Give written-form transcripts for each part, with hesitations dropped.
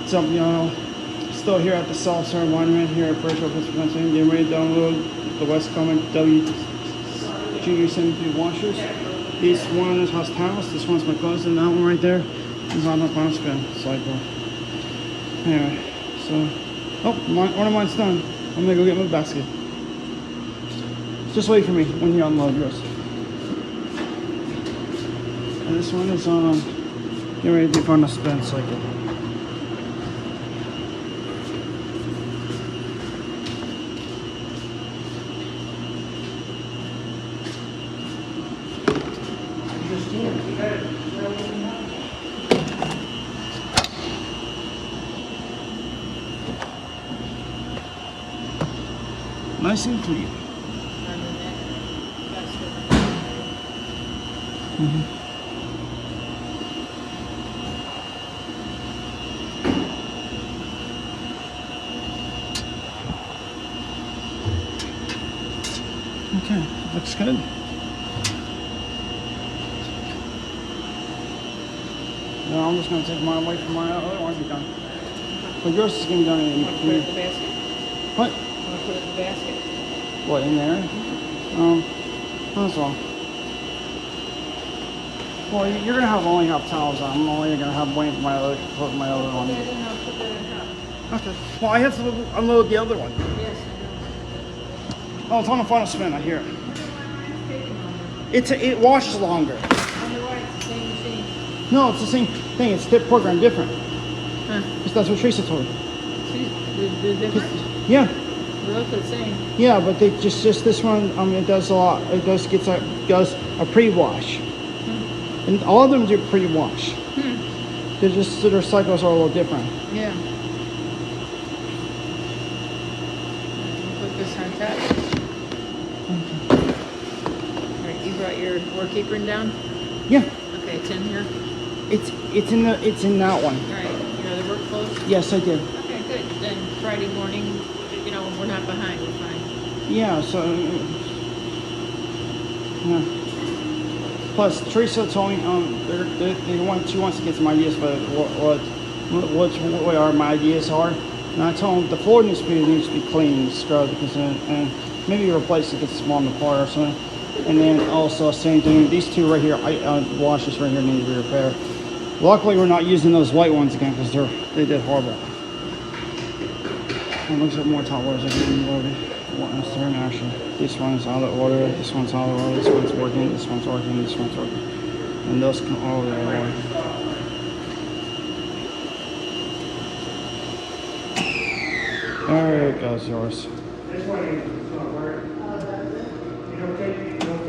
What's up, y'all? Still here at the self-serve Laundromat here at Bridgeville, Pennsylvania. Getting ready to download the West Common WG73 washers. This one has towels. This one's my clothes, and that one right there is on the bounce spin cycle. Anyway, so one of mine's done. I'm gonna go get my basket. Just wait for me when you unload yours. And this one is on. Get ready to run a spin cycle. Nice and clean. Okay, looks good. Now I'm just going to take mine away from my other one to be done. But yours is going to be done in Want to put it in the basket? What? Want to put it in the basket? What, in there? That's all. Well, you're going to only have towels on. I'm only going to have waiting for my other one. Put that in, I'll put that in top. Okay. Well, I have to unload the other one. Yes, I know. Oh, it's on the final spin. I hear it. It washes longer. I wonder why it's the same machine. No, it's the same thing. It's programmed different. Huh. Because that's what Teresa told me. They're different? Yeah. They look the same. Yeah, but they just this one. It does a lot. It does a pre-wash, and all of them do pre-wash. Their cycles are a little different. Yeah. Put this on top. All right, you brought your work apron down? Yeah. Okay, it's in here. It's in that one. All right, your other work clothes? Yes, I did. Okay, good. Then Friday morning, we're not behind. We're fine. Yeah. So. Yeah. Plus, Teresa told me she wants to get some ideas for what my ideas are, and I told them the floor needs to be clean, scrubbed, because and maybe replace it if it's small in the floor or something. And then also same thing. These two right here, washers right here need to be repaired. Luckily, we're not using those white ones again because they did horrible. And looks like more top waters are getting loaded. They're in action. This one's out of order. This one's out of order. This one's working. This one's working. This one's working. And those come all over the way. There it goes, yours. This one is going to work. You don't take the board.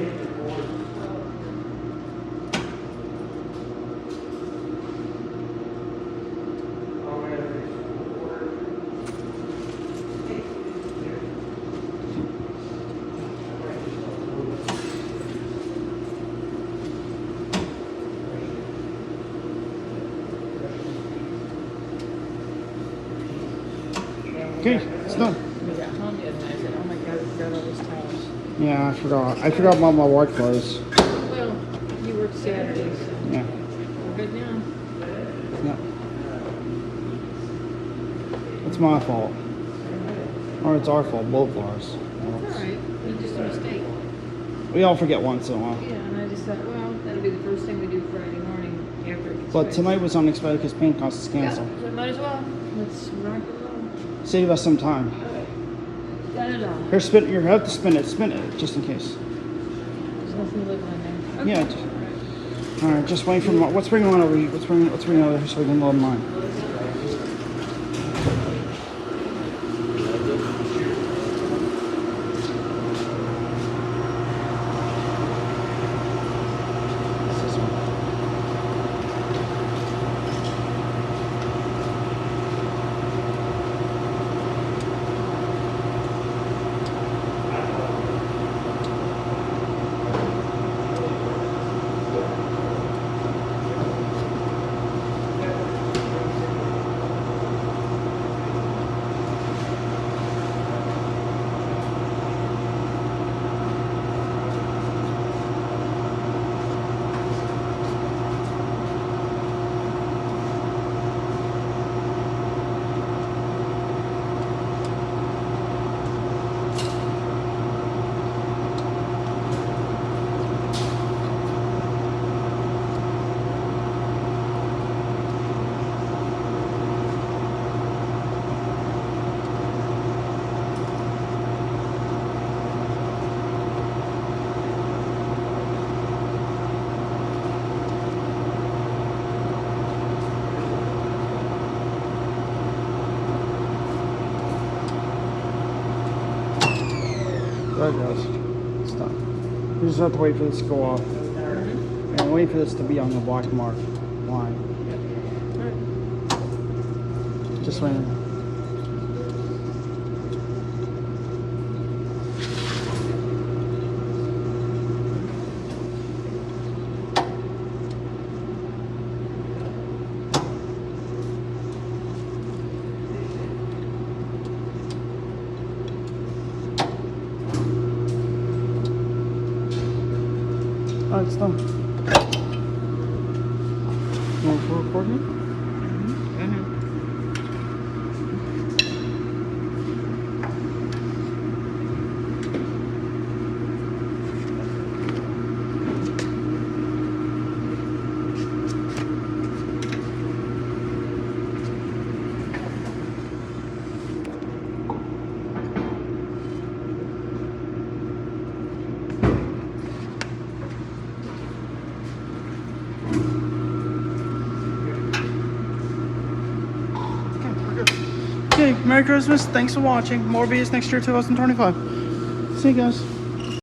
Okay, it's done. We got home the other night. I said, oh my God, we forgot all these towels. Yeah, I forgot. I forgot about my work clothes. Well, you work Saturdays, so Yeah. we're good now. Yeah. It's my fault. Or it's our fault, both of ours. It's all right. It's just a mistake. We all forget once in a while. Yeah, and I just thought, well, that'll be the first thing we do Friday morning after it gets But fixed. tonight was unexpected because paint cost is canceled. Yeah, so might as well. Let's rock and roll. Save us some time. Got it all. Here, you have to spin it, just in case. There's nothing living in there. Yeah. All right, just wait for what's bringing one over here. Let's bring over here so we can load mine. This one. There it goes. Stop. You just have to wait for this to go off. And wait for this to be on the black mark line. Just wait. Oh, it's done. Want to record it? Okay, Merry Christmas. Thanks for watching. More videos next year, 2025. See you guys.